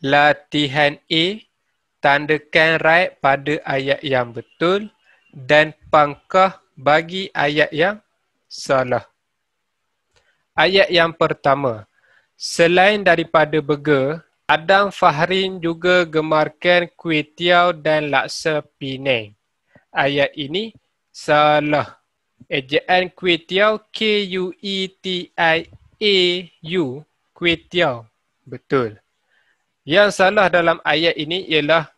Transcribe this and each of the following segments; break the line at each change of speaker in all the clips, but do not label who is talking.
Latihan A, tandakan right pada ayat yang betul dan pangkah bagi ayat yang salah. Ayat yang pertama. Selain daripada burger, Adam Fahrin juga gemarkan kuih-tiaw dan laksa Penang. Ayat ini salah. Ejaan kuih-tiaw Kuetiau, kuih-tiaw. Betul. Yang salah dalam ayat ini ialah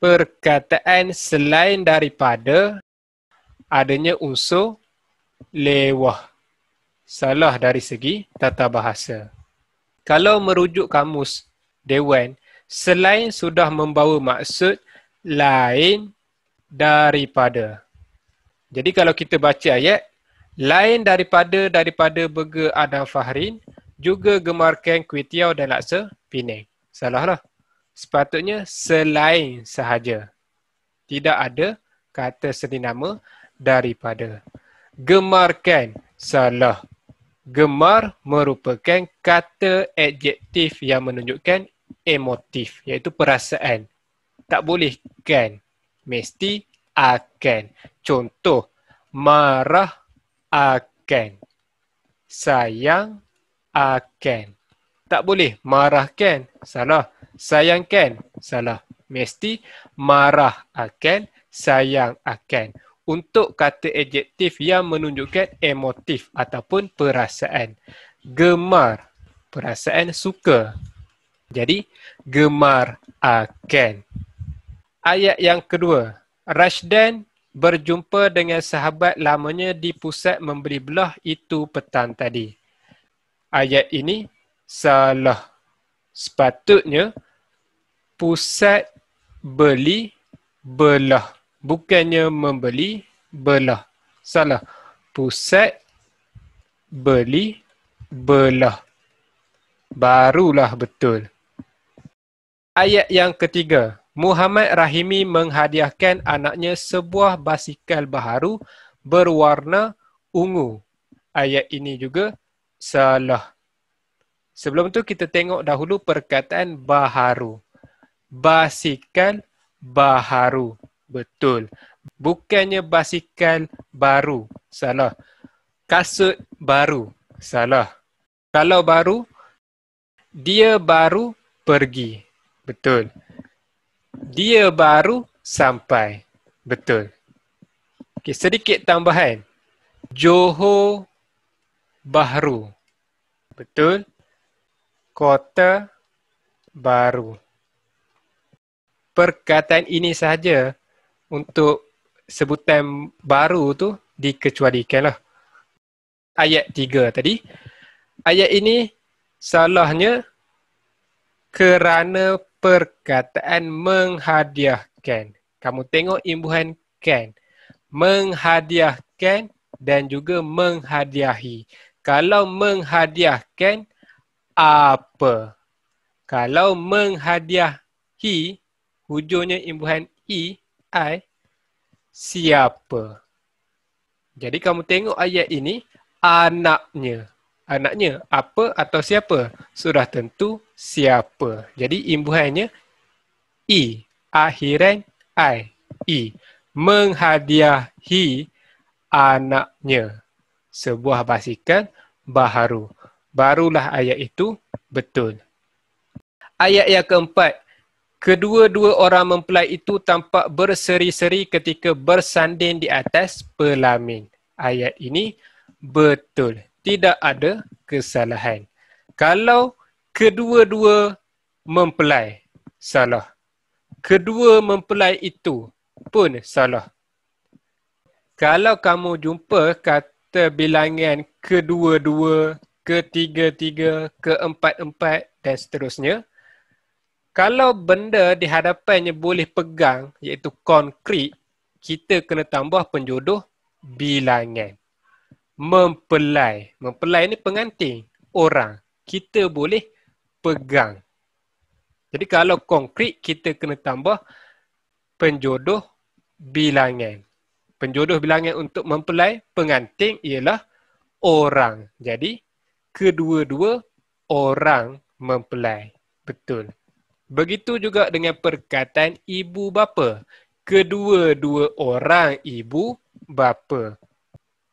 perkataan selain daripada adanya unsur lewah. Salah dari segi tata bahasa. Kalau merujuk kamus Dewan, selain sudah membawa maksud lain daripada. Jadi kalau kita baca ayat, lain daripada burger Adam Fahrin, juga gemarkan kuih-tiaw dan laksa Penang. Salahlah. Sepatutnya selain sahaja. Tidak ada kata serdinama daripada. Gemarkan, salah. Gemar merupakan kata adjektif yang menunjukkan emotif, iaitu perasaan. Tak boleh kan, mesti akan. Contoh, marah akan, sayang akan. Tak boleh marahkan, salah. Sayangkan, salah. Mesti marah akan, sayang akan. Untuk kata adjektif yang menunjukkan emotif ataupun perasaan. Gemar, perasaan suka. Jadi, gemar akan. Ayat yang kedua. Rashdan berjumpa dengan sahabat lamanya di pusat membeli belah itu petang tadi. Ayat ini salah. Sepatutnya pusat beli belah. Bukannya membeli belah. Salah. Pusat beli belah. Barulah betul. Ayat yang ketiga. Muhammad Rahimi menghadiahkan anaknya sebuah basikal baharu berwarna ungu. Ayat ini juga salah. Sebelum tu kita tengok dahulu perkataan baharu. Basikal baharu. Betul. Bukannya basikal baru. Salah. Kasut baru. Salah. Kalau baru, dia baru pergi. Betul. Dia baru sampai. Betul. Okay, sedikit tambahan. Johor Bahru. Betul. Kota baru. Perkataan ini sahaja untuk sebutan baru tu dikecualikanlah. Ayat 3 tadi. Ayat ini salahnya kerana perkataan menghadiahkan. Kamu tengok imbuhan kan. Menghadiahkan dan juga menghadiahi. Kalau menghadiahkan, apa? Kalau menghadiahi, hujungnya imbuhan i, siapa? Jadi kamu tengok ayat ini, anaknya. Anaknya apa atau siapa? Sudah tentu siapa. Jadi imbuhannya i, akhiran i. Menghadiahi anaknya sebuah basikal baharu. Barulah ayat itu betul. Ayat yang keempat. Kedua-dua orang mempelai itu tampak berseri-seri ketika bersanding di atas pelamin. Ayat ini betul. Tidak ada kesalahan. Kalau kedua-dua mempelai, salah. Kedua mempelai itu pun salah. Kalau kamu jumpa kata bilangan kedua-dua, ketiga-tiga, keempat-empat dan seterusnya, kalau benda di hadapannya boleh pegang, iaitu konkret, kita kena tambah penjodoh bilangan. Mempelai. Mempelai ni pengantin, orang. Kita boleh pegang. Jadi kalau konkret, kita kena tambah penjodoh bilangan. Penjodoh bilangan untuk mempelai, pengantin ialah orang. Jadi, kedua-dua orang mempelai. Betul. Begitu juga dengan perkataan ibu bapa. Kedua-dua orang ibu bapa.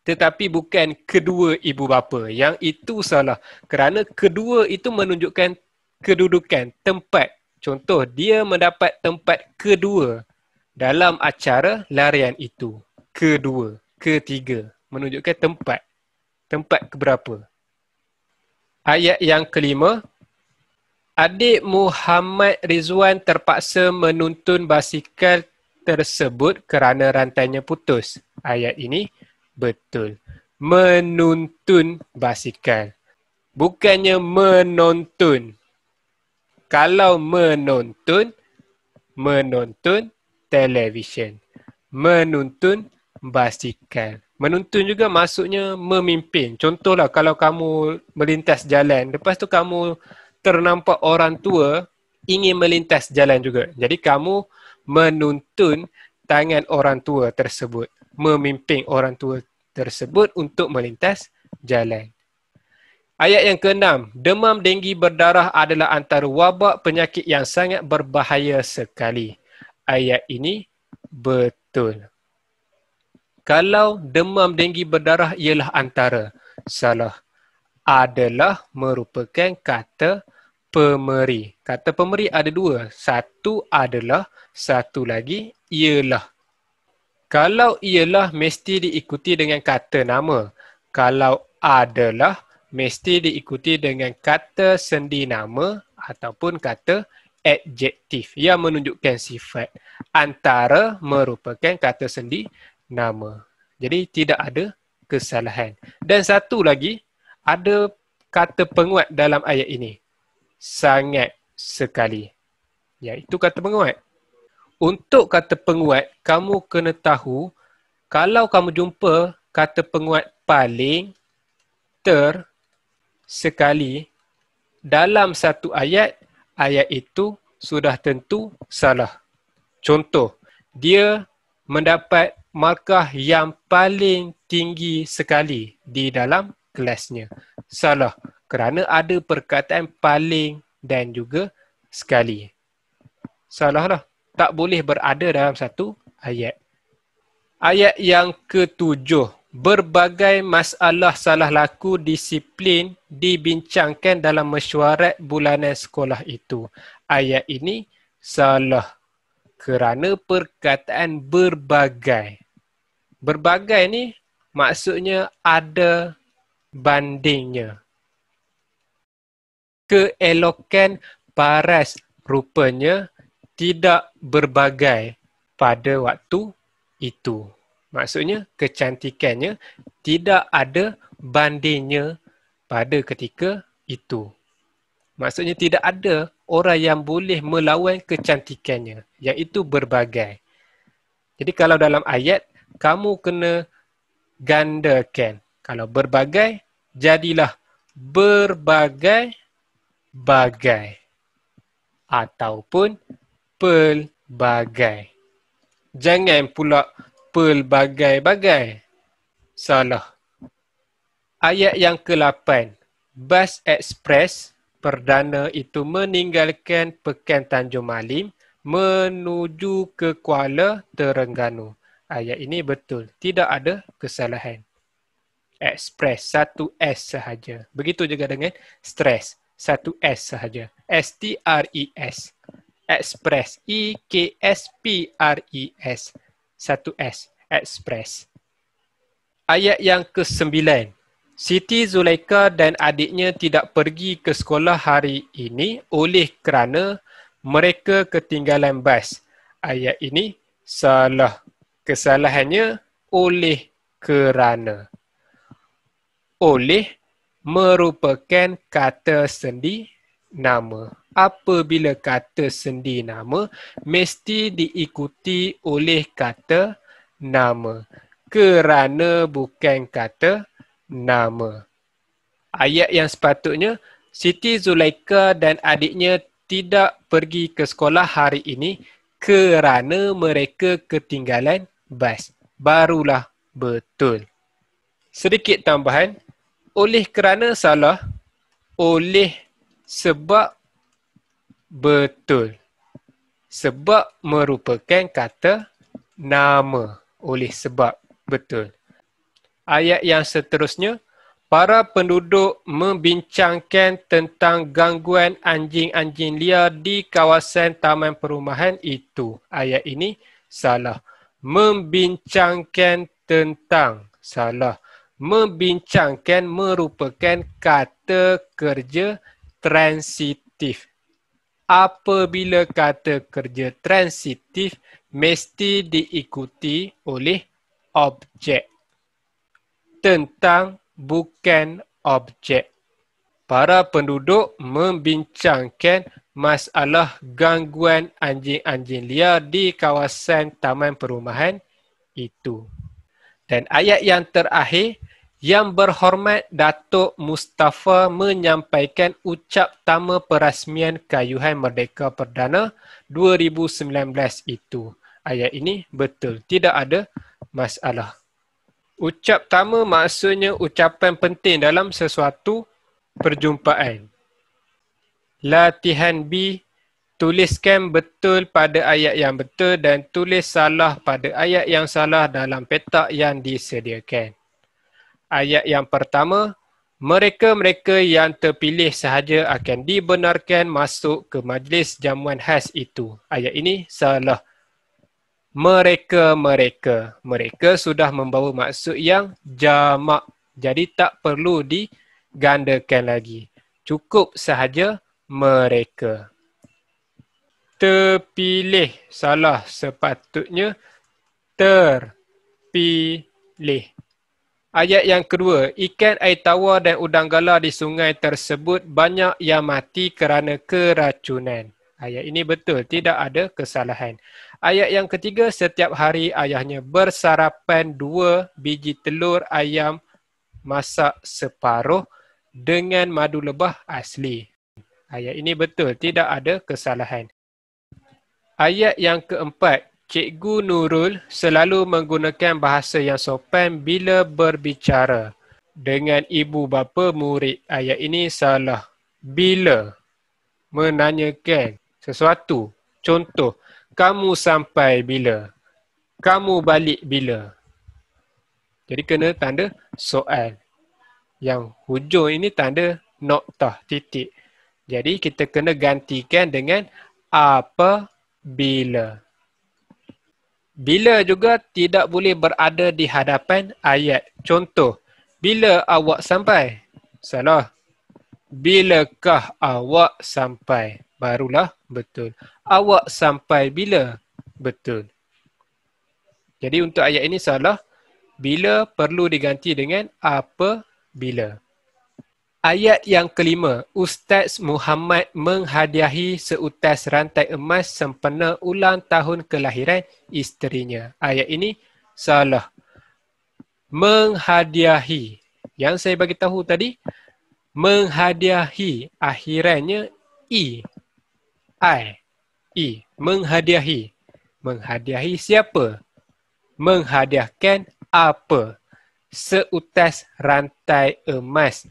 Tetapi bukan kedua ibu bapa. Yang itu salah. Kerana kedua itu menunjukkan kedudukan, tempat. Contoh, dia mendapat tempat kedua dalam acara larian itu. Kedua, ketiga. Menunjukkan tempat. Tempat keberapa. Ayat yang kelima. Adik Muhammad Rizwan terpaksa menuntun basikal tersebut kerana rantainya putus. Ayat ini betul. Menuntun basikal. Bukannya menonton. Kalau menonton televisyen. Menuntun basikal. Menuntun juga maksudnya memimpin. Contohlah kalau kamu melintas jalan, lepas tu kamu ternampak orang tua ingin melintas jalan juga. Jadi kamu menuntun tangan orang tua tersebut. Memimpin orang tua tersebut untuk melintas jalan. Ayat yang ke-6. Demam denggi berdarah adalah antara wabak penyakit yang sangat berbahaya sekali. Ayat ini betul. Kalau demam denggi berdarah ialah antara. Salah. Adalah merupakan kata pemeri. Kata pemeri ada dua. Satu adalah, satu lagi ialah. Kalau ialah mesti diikuti dengan kata nama. Kalau adalah mesti diikuti dengan kata sendi nama ataupun kata adjektif yang menunjukkan sifat. Antara merupakan kata sendi nama. Jadi tidak ada kesalahan. Dan satu lagi, ada kata penguat dalam ayat ini. Sangat sekali. Iaitu kata penguat. Untuk kata penguat, kamu kena tahu, kalau kamu jumpa kata penguat paling, sekali, dalam satu ayat, ayat itu sudah tentu salah. Contoh, dia mendapat markah yang paling tinggi sekali di dalam kelasnya. Salah, kerana ada perkataan paling dan juga sekali. Salahlah, tak boleh berada dalam satu ayat. Ayat yang ke-7. Berbagai masalah salah laku disiplin dibincangkan dalam mesyuarat bulanan sekolah itu. Ayat ini salah kerana perkataan berbagai. Berbagai ni maksudnya ada bandingnya. Keelokan paras rupanya tidak berbagai pada waktu itu. Maksudnya kecantikannya tidak ada bandingnya pada ketika itu. Maksudnya tidak ada orang yang boleh melawan kecantikannya, iaitu berbagai. Jadi kalau dalam ayat, kamu kena gandakan. Kalau berbagai, jadilah berbagai-bagai. Ataupun pelbagai. Jangan pula pelbagai-bagai. Salah. Ayat yang ke-8. Bas ekspres perdana itu meninggalkan Pekan Tanjung Malim menuju ke Kuala Terengganu. Ayat ini betul. Tidak ada kesalahan. Ekspres, satu S sahaja. Begitu juga dengan stres. Satu S sahaja. S-T-R-E-S. Express. E-K-S-P-R-E-S. Satu S. Express. Ayat yang ke-9. Siti Zulaika dan adiknya tidak pergi ke sekolah hari ini oleh kerana mereka ketinggalan bas. Ayat ini salah. Kesalahannya oleh kerana. Oleh merupakan kata sendi nama. Apabila kata sendi nama, mesti diikuti oleh kata nama. Kerana bukan kata nama. Ayat yang sepatutnya, Siti Zulaika dan adiknya tidak pergi ke sekolah hari ini kerana mereka ketinggalan bas. Barulah betul. Sedikit tambahan, oleh kerana salah, oleh sebab betul. Sebab merupakan kata nama. Oleh sebab, betul. Ayat yang seterusnya, para penduduk membincangkan tentang gangguan anjing-anjing liar di kawasan taman perumahan itu. Ayat ini salah. Membincangkan tentang, salah. Membincangkan merupakan kata kerja transitif. Apabila kata kerja transitif mesti diikuti oleh objek. Tentang bukan objek. Para penduduk membincangkan masalah gangguan anjing-anjing liar di kawasan taman perumahan itu. Dan ayat yang terakhir, Yang Berhormat Datuk Mustafa menyampaikan ucap tama perasmian Kayuhan Merdeka Perdana 2019 itu. Ayat ini betul, tidak ada masalah. Ucap tama maksudnya ucapan penting dalam sesuatu perjumpaan. Latihan B, tuliskan betul pada ayat yang betul dan tulis salah pada ayat yang salah dalam petak yang disediakan. Ayat yang pertama, mereka-mereka yang terpilih sahaja akan dibenarkan masuk ke majlis jamuan khas itu. Ayat ini salah. Mereka-mereka. Mereka sudah membawa maksud yang jamak. Jadi tak perlu digandakan lagi. Cukup sahaja mereka. Terpilih. Salah. Sepatutnya terpilih. Ayat yang kedua, ikan air tawar dan udang galah di sungai tersebut banyak yang mati kerana keracunan. Ayat ini betul, tidak ada kesalahan. Ayat yang ketiga, setiap hari ayahnya bersarapan 2 biji telur ayam masak separuh dengan madu lebah asli. Ayat ini betul, tidak ada kesalahan. Ayat yang keempat, Cikgu Nurul selalu menggunakan bahasa yang sopan bila berbicara dengan ibu bapa murid. Ayat ini salah. Bila menanyakan sesuatu. Contoh, kamu sampai bila? Kamu balik bila? Jadi kena tanda soal. Yang hujung ini tanda noktah, titik. Jadi kita kena gantikan dengan apabila. Bila juga tidak boleh berada di hadapan ayat. Contoh, bila awak sampai? Salah. Bilakah awak sampai? Barulah betul. Awak sampai bila? Betul. Jadi untuk ayat ini salah. Bila perlu diganti dengan apabila. Ayat yang kelima, Ustaz Muhammad menghadiahi seutas rantai emas sempena ulang tahun kelahiran isterinya. Ayat ini salah. Menghadiahi. Yang saya bagi tahu tadi, menghadiahi. Akhirannya I. I. Menghadiahi. Menghadiahi siapa? Menghadiahkan apa? Seutas rantai emas.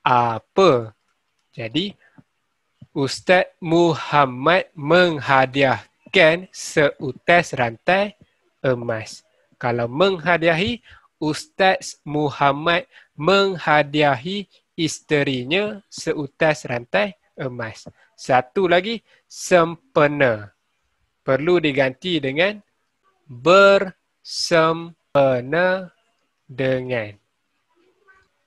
Apa? Jadi, Ustaz Muhammad menghadiahkan seutas rantai emas. Kalau menghadiahi, Ustaz Muhammad menghadiahi isterinya seutas rantai emas. Satu lagi, sempena. Perlu diganti dengan bersempena dengan.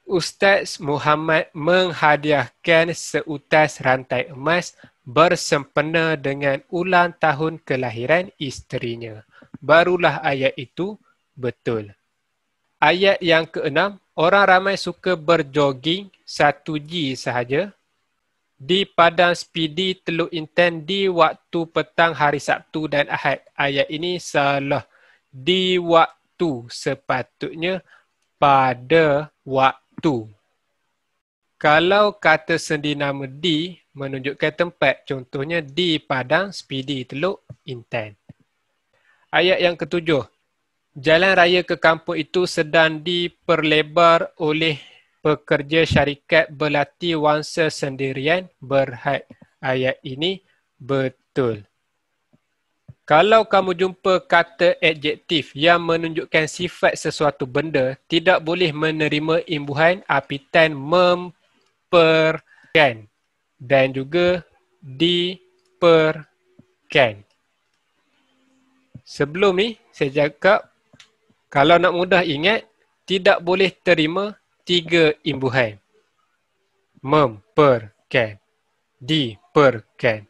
Ustaz Muhammad menghadiahkan seutas rantai emas bersempena dengan ulang tahun kelahiran isterinya. Barulah ayat itu betul. Ayat yang keenam, orang ramai suka berjoging 1G sahaja di padang spidi Teluk Intan di waktu petang hari Sabtu dan Ahad. Ayat ini salah. Di waktu, sepatutnya pada waktu. Kalau kata sendi nama di menunjukkan tempat, contohnya di padang spidi Teluk Intan. Ayat yang ketujuh, jalan raya ke kampung itu sedang diperlebar oleh pekerja syarikat berlatih wangsa sendirian berhad. Ayat ini Betul. Kalau kamu jumpa kata adjektif yang menunjukkan sifat sesuatu benda, tidak boleh menerima imbuhan apitan memperkan dan juga diperkan. Sebelum ni, saya cakap, kalau nak mudah ingat, tidak boleh terima 3 imbuhan. Memperkan, diperkan.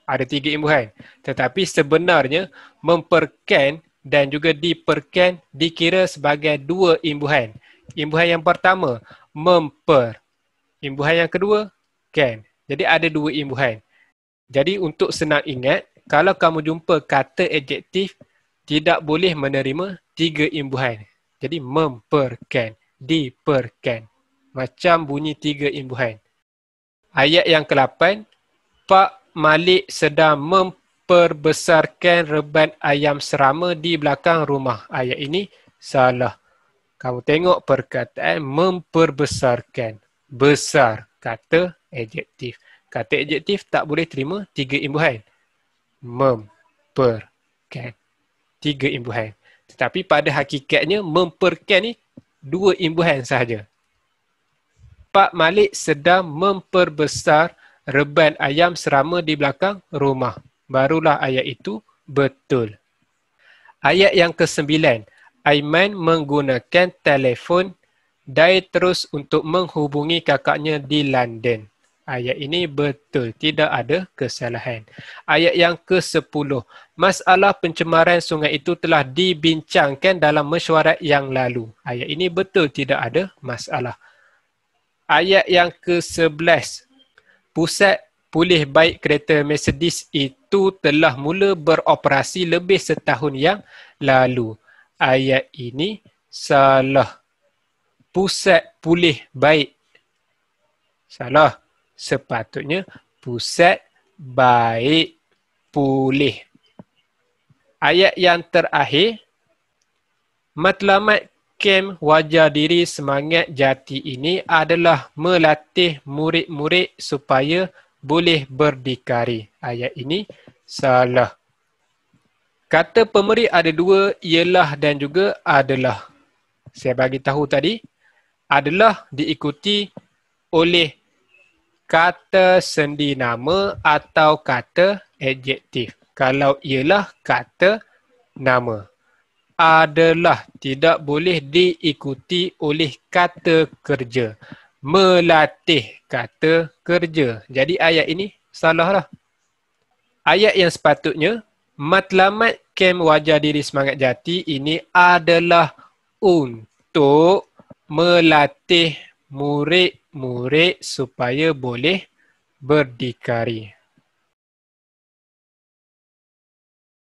Ada 3 imbuhan. Tetapi sebenarnya memperkan dan juga diperkan dikira sebagai 2 imbuhan. Imbuhan yang pertama, memper. Imbuhan yang kedua, can. Jadi ada 2 imbuhan. Jadi untuk senang ingat, kalau kamu jumpa kata adjektif, tidak boleh menerima 3 imbuhan. Jadi memperkan, diperkan. Macam bunyi 3 imbuhan. Ayat yang ke-8, Pak Malik sedang memperbesarkan reban ayam serama di belakang rumah. Ayat ini salah. Kamu tengok perkataan memperbesarkan. Besar, kata adjektif. Kata adjektif tak boleh terima 3 imbuhan. Memperkan. 3 imbuhan. Tetapi pada hakikatnya memperkan ni 2 imbuhan sahaja. Pak Malik sedang memperbesar reban ayam serama di belakang rumah. Barulah ayat itu betul. Ayat yang ke-9. Aiman menggunakan telefon Dai terus untuk menghubungi kakaknya di London. Ayat ini betul, tidak ada kesalahan. Ayat yang ke-10. Masalah pencemaran sungai itu telah dibincangkan dalam mesyuarat yang lalu. Ayat ini betul, tidak ada masalah. Ayat yang ke-11. Pusat pulih baik kereta Mercedes itu telah mula beroperasi lebih setahun yang lalu. Ayat ini salah. Pusat pulih baik. Salah. Sepatutnya pusat baik pulih. Ayat yang terakhir. Matlamat kem wajar diri semangat jati ini adalah melatih murid-murid supaya boleh berdikari. Ayat ini salah. Kata pemberi ada 2, ialah dan juga adalah. Saya bagi tahu tadi, adalah diikuti oleh kata sendi nama atau kata adjektif. Kalau ialah kata nama. Adalah tidak boleh diikuti oleh kata kerja. Melatih kata kerja. Jadi ayat ini salahlah. Ayat yang sepatutnya, matlamat kem wajar diri semangat jati ini adalah untuk melatih murid-murid supaya boleh berdikari.